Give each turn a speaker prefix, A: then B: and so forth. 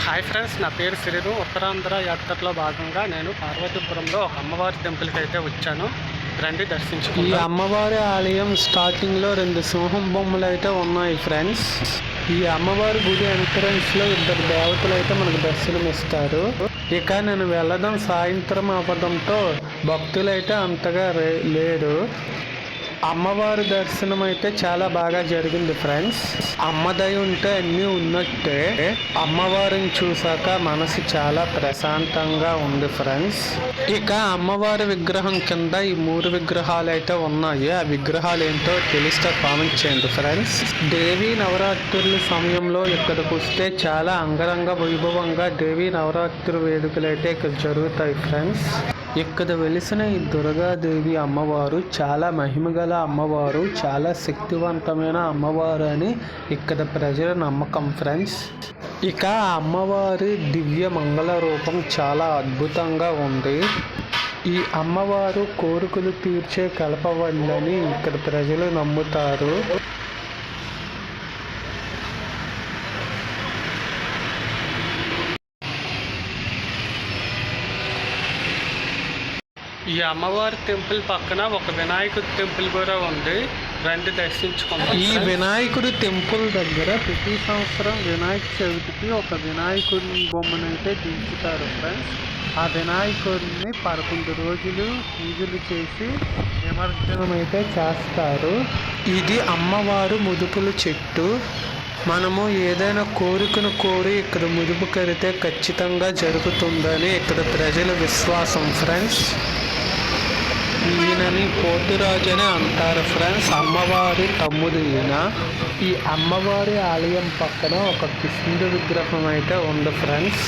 A: Hi friends, నా పేరు శ్రీను. ఉత్తరాంధ్ర యాత్రలో భాగంగా నేను పార్వతీపురంలో ఒక అమ్మవారి టెంపుల్కి అయితే వచ్చాను. రండి దర్శించుకుందాం. ఈ అమ్మవారి ఆలయం స్టార్టింగ్లో 2 సింహం బొమ్మలు అయితే ఉన్నాయి ఫ్రెండ్స్. ఈ అమ్మవారి గుడి ఎంట్రన్స్లో 2 దేవతలు అయితే మనకు దర్శనం ఇస్తారు. ఇక నేను వెళ్ళడం సాయంత్రం అవ్వడంతో భక్తులు అయితే అంతగా లేరు. అమ్మవారి దర్శనం అయితే చాలా బాగా జరిగింది ఫ్రెండ్స్. అమ్మదయ ఉంటే అన్నీ ఉన్నట్టే. అమ్మవారిని చూసాక మనసు చాలా ప్రశాంతంగా ఉంది ఫ్రెండ్స్. ఇక అమ్మవారి విగ్రహం కింద ఈ 3 విగ్రహాలు అయితే ఉన్నాయి. ఆ విగ్రహాలు ఏంటో తెలిస్తే కామెంట్ చేయండి ఫ్రెండ్స్. దేవీ నవరాత్రుల సమయంలో ఇక్కడికి వస్తే చాలా అంగరంగ వైభవంగా దేవీ నవరాత్రి వేడుకలు అయితే ఇక్కడ జరుగుతాయి ఫ్రెండ్స్. ఇక్కడ వెలిసిన ఈ దుర్గాదేవి అమ్మవారు చాలా మహిమగల అమ్మవారు, చాలా శక్తివంతమైన అమ్మవారు అని ఇక్కడ ప్రజల నమ్మకం ఫ్రెండ్స్. ఇక అమ్మవారి దివ్య మంగళ రూపం చాలా అద్భుతంగా ఉంది. ఈ అమ్మవారు కోరికలు తీర్చే కలపవల్లని ఇక్కడ ప్రజలు నమ్ముతారు. ఈ అమ్మవారి టెంపుల్ పక్కన ఒక వినాయకుడి టెంపుల్ కూడా ఉంది. రండి దర్శించుకుందాం. ఈ వినాయకుడి టెంపుల్ దగ్గర ప్రతి సంవత్సరం వినాయక చవితికి ఒక వినాయకుడి బొమ్మనైతే దించుతారు ఫ్రెండ్స్. ఆ వినాయకుడిని 11 రోజులు పూజలు చేసి నిమజ్జనం అయితే చేస్తారు. ఇది అమ్మవారు ముదుపుల చెట్టు. మనము ఏదైనా కోరికను కోరి ఇక్కడ ముదుపు కడితే ఖచ్చితంగా జరుగుతుందని ఇక్కడ ప్రజల విశ్వాసం ఫ్రెండ్స్. ఈయనని పోతురాజు అని అంటారు ఫ్రెండ్స్. అమ్మవారి తమ్ముడు ఈయన. ఈ అమ్మవారి ఆలయం పక్కన ఒక కృష్ణుడి విగ్రహం అయితే ఉంది ఫ్రెండ్స్.